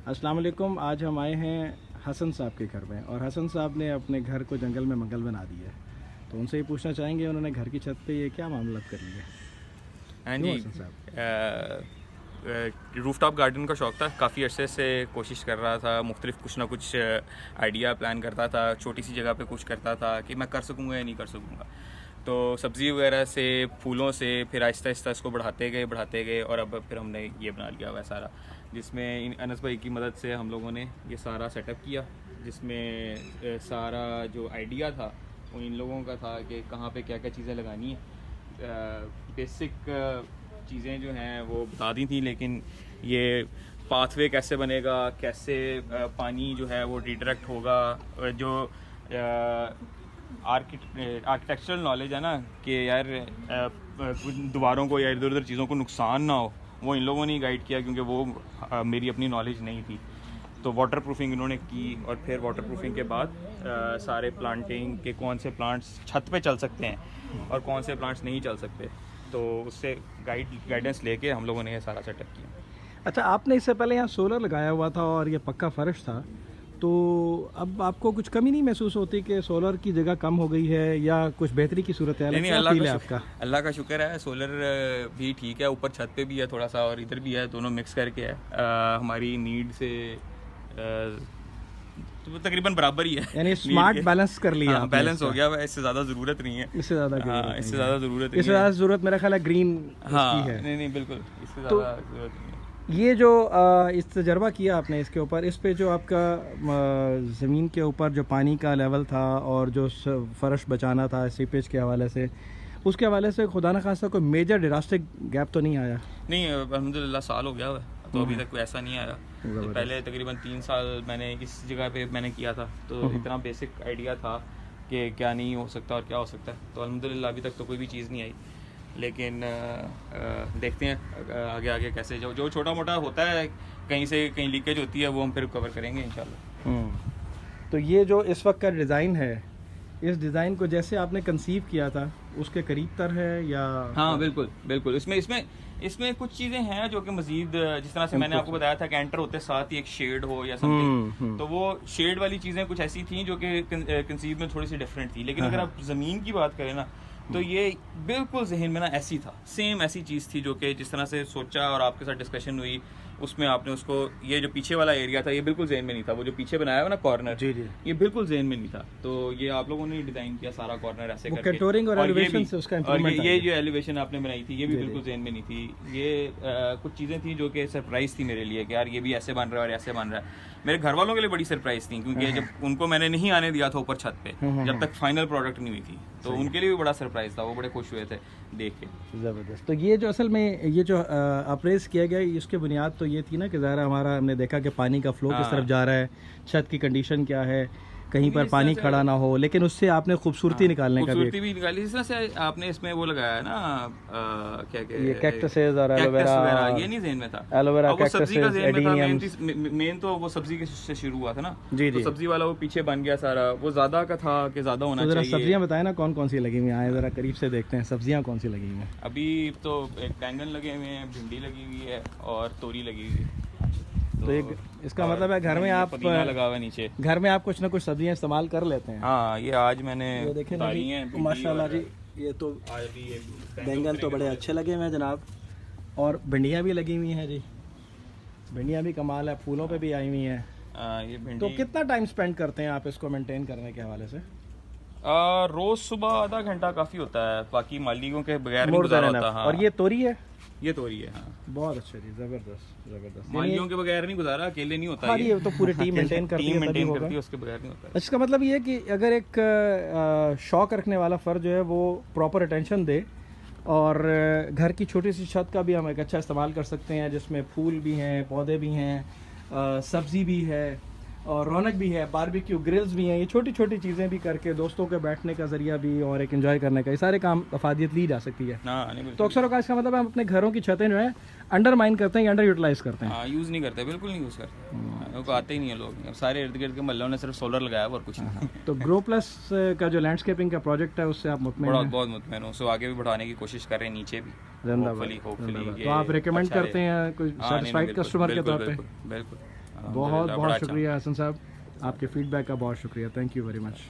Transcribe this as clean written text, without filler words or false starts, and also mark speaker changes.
Speaker 1: अस्सलाम वालेकुम। आज हम आए हैं हसन साहब के घर में और हसन साहब ने अपने घर को जंगल में मंगल बना दिया है। तो उनसे ही पूछना चाहेंगे उन्होंने घर की छत पे ये क्या मामला कर लिया।
Speaker 2: हाँ
Speaker 1: क्यों
Speaker 2: जी।
Speaker 1: हसन साहब?
Speaker 2: रूफटॉप गार्डन का शौक़ था, काफ़ी अरसे से कोशिश कर रहा था, मुख्तलिफ कुछ ना कुछ आइडिया प्लान करता था, छोटी सी जगह पे कुछ करता था कि मैं कर सकूँगा या नहीं कर सकूँगा। तो सब्ज़ी वगैरह से, फूलों से, फिर आहिस्ता आहिस्ता इसको बढ़ाते गए और अब फिर हमने ये बना लिया हुआ है सारा, जिसमें अनस भाई की मदद से हम लोगों ने ये सारा सेटअप किया, जिसमें सारा जो आइडिया था वो इन लोगों का था कि कहाँ पे क्या क्या चीज़ें लगानी है। बेसिक चीज़ें जो हैं वो बता दी थी, लेकिन ये पाथवे कैसे बनेगा, कैसे पानी जो है वो रिडायरेक्ट होगा, जो आर्किटेक्चरल नॉलेज है ना कि यार दीवारों को या इधर उधर चीज़ों को नुकसान ना हो, वो इन लोगों ने गाइड किया, क्योंकि वो मेरी अपनी नॉलेज नहीं थी। तो वाटर प्रूफिंग इन्होंने की और फिर वाटर प्रूफिंग के बाद सारे प्लांटिंग के कौन से प्लांट्स छत पे चल सकते हैं और कौन से प्लांट्स नहीं चल सकते, तो उससे गाइडेंस लेके हम लोगों ने ये सारा सेटअप किया।
Speaker 1: अच्छा, आपने इससे पहले यहाँ सोलर लगाया हुआ था और ये पक्का फर्श था, तो अब आपको कुछ कमी नहीं महसूस होती कि सोलर की जगह कम हो गई है या कुछ बेहतरी की सूरत है?
Speaker 2: नहीं, अल्लाह का शुक्र है, सोलर भी ठीक है, ऊपर छत पे भी है थोड़ा सा और इधर भी है, दोनों मिक्स करके है। हमारी नीड से तो तकरीबन बराबर ही है,
Speaker 1: यानी स्मार्ट बैलेंस कर लिया।
Speaker 2: हाँ, बैलेंस हो गया है, इससे ज़्यादा ज़रूरत नहीं है।
Speaker 1: इससे ज़्यादा
Speaker 2: ज़रूरत
Speaker 1: मेरा ख्याल है ग्रीन
Speaker 2: हाँ,
Speaker 1: की है।
Speaker 2: नहीं बिल्कुल, इससे ज़्यादा ज़रूरत नहीं है।
Speaker 1: ये जो इस तजर्बा किया आपने इसके ऊपर, इस पे जो आपका ज़मीन के ऊपर जो पानी का लेवल था और जो फर्श बचाना था सीपेज के हवाले से, उसके हवाले से खुदा न खास्ता कोई मेजर ड्रास्टिक गैप तो नहीं आया?
Speaker 2: नहीं, अल्हम्दुलिल्लाह साल हो गया है तो अभी तक कोई ऐसा नहीं आया। तो पहले तकरीबन 3 साल मैंने इस जगह पे मैंने किया था, तो इतना बेसिक आइडिया था कि क्या नहीं हो सकता और क्या हो सकता है, तो अल्हम्दुलिल्लाह अभी तक तो कोई भी चीज़ नहीं आई। लेकिन देखते हैं आगे आगे कैसे जो छोटा मोटा होता है, कहीं से कहीं लीकेज होती है, वो हम फिर कवर करेंगे इंशाल्लाह।
Speaker 1: तो ये जो इस वक्त का डिज़ाइन है, इस डिज़ाइन को जैसे आपने कंसीव किया था उसके करीब तर है या?
Speaker 2: हाँ बिल्कुल। इसमें कुछ चीज़ें हैं जो कि मजीद, जिस तरह से मैंने आपको बताया था कि एंटर होते साथ ही एक शेड हो या समथिंग, तो वो शेड वाली चीज़ें कुछ ऐसी थी जो कि कंसीव में थोड़ी सी डिफरेंट थी। लेकिन अगर आप ज़मीन की बात करें ना, तो ये बिल्कुल जहन में ना ऐसी था, सेम ऐसी चीज़ थी जो कि जिस तरह से सोचा और आपके साथ डिस्कशन हुई, उसमें आपने उसको, ये जो पीछे वाला एरिया था ये बिल्कुल जहन में नहीं था, वो जो पीछे बनाया हुआ ना कॉर्नर,
Speaker 1: जी,
Speaker 2: ये बिल्कुल जहन में नहीं था। तो ये आप लोगों ने डिजाइन किया सारा कॉर्नर ऐसे करके,
Speaker 1: कंटूरिंग और एलिवेशन से उसका इंप्रूवमेंट
Speaker 2: ये जो एलिवेशन आपने बनाई थी ये भी बिल्कुल जहन में नहीं थी। ये कुछ चीज़ें थी जो कि सरप्राइज थी मेरे लिए कि यार ये भी ऐसे बन रहा है और ऐसे बन रहा है। मेरे घर वालों के लिए बड़ी सरप्राइज थी, क्योंकि जब उनको मैंने नहीं आने दिया था ऊपर छत पे जब तक फाइनल प्रोडक्ट नहीं हुई थी, तो उनके लिए भी बड़ा सरप्राइज था, वो बड़े खुश हुए थे देख के।
Speaker 1: ज़बरदस्त। तो ये जो असल में ये जो अप्रेज किया गया, इसकी बुनियाद तो ये थी ना कि ज़ाहिर हमारा हमने देखा कि पानी का फ्लो किस तरफ जा रहा है, छत की कंडीशन क्या है, कहीं पर पानी खड़ा ना हो, लेकिन उससे आपने खूबसूरती निकालने का
Speaker 2: भी निकाली। जिस तरह से आपने इसमें वो लगाया है ना, क्या
Speaker 1: ये कैक्टसेस और एलोवेरा,
Speaker 2: ये नहीं ज़हन में था।
Speaker 1: एलोवेरा,
Speaker 2: वो सब्जी का ज़हन में था, मेन तो वो सब्जी से शुरू हुआ था ना, तो सब्जी वाला वो पीछे बन गया सारा, वो ज़्यादा का था कि ज़्यादा होना चाहिए।
Speaker 1: सब्जियां बताए ना कौन कौन सी लगी हुई हैं, ज़रा करीब से देखते हैं सब्जियां कौन सी लगी हुई हैं।
Speaker 2: अभी तो एक बैंगन लगे हुए हैं, भिंडी लगी हुई है और तोरी लगी हुई है।
Speaker 1: तो इसका मतलब है घर में आप
Speaker 2: लगा हुआ नीचे,
Speaker 1: घर में आप कुछ ना कुछ सब्जियां इस्तेमाल कर लेते हैं।
Speaker 2: हाँ, ये आज मैंने
Speaker 1: डाली हैं माशाल्लाह जी। ये तो बैंगन तो बड़े अच्छे लगे हुए हैं जनाब, और भिंडियाँ भी लगी हुई हैं जी, भिंडियाँ भी कमाल है, फूलों पे भी आई हुई हैं।
Speaker 2: ये भिंडी।
Speaker 1: तो कितना टाइम स्पेंड करते हैं आप इसको मेंटेन करने के हवाले से?
Speaker 2: रोज सुबह आधा घंटा काफी होता है, बाकी मालिकों के बगैर नहीं गुजारा होता। हाँ।
Speaker 1: और ये तोरी है?
Speaker 2: ये तोरी है, हाँ।
Speaker 1: बहुत अच्छा जी, जबरदस्त।
Speaker 2: मालियों के बगैर नहीं गुजारा, अकेले नहीं होता।
Speaker 1: हाँ, ये तो पूरी टीम मेंटेन करती है,
Speaker 2: उसके बगैर नहीं होता।
Speaker 1: इसका मतलब ये है कि अगर एक शौक रखने वाला फर्द जो है वो प्रॉपर अटेंशन दे, और घर की छोटी सी छत का भी हम एक अच्छा इस्तेमाल कर सकते हैं, जिसमें फूल भी हैं, पौधे भी हैं, सब्ज़ी भी है और रौनक भी है, बारबेक्यू ग्रिल्स भी हैं, ये छोटी छोटी चीज़ें भी करके दोस्तों के बैठने का ज़रिया भी और एक एंजॉय करने का, ये सारे काम अफादियत ली जा सकती है। तो अक्सर औक़ात इसका मतलब हम अपने घरों की छतें जो है अंडरमाइन करते हैं, अंडर यूटिलाइज करते हैं।
Speaker 2: यूज़ नहीं करते, बिल्कुल नहीं यूज़ करते, उनको आते ही नहीं है लोग। अब सारे इर्द गिर्द के महल्लों ने सिर्फ सोलर लगाया और कुछ नहीं।
Speaker 1: तो ग्रो प्लस का जो लैंडस्केपिंग का प्रोजेक्ट है उससे आप मुतमईन हैं?
Speaker 2: बहुत मुतमईन हूँ। सो आगे भी बढ़ाने की कोशिश कर रहे हैं, नीचे भी।
Speaker 1: होपफुली। तो आप रिकमेंड करते हैं कोई सेटिस्फाइड कस्टमर के तौर पे?
Speaker 2: बिल्कुल।
Speaker 1: बहुत
Speaker 2: बड़ा
Speaker 1: बहुत
Speaker 2: अच्छा।
Speaker 1: शुक्रिया हसन साहब, आपके फीडबैक का बहुत शुक्रिया, थैंक यू वेरी मच।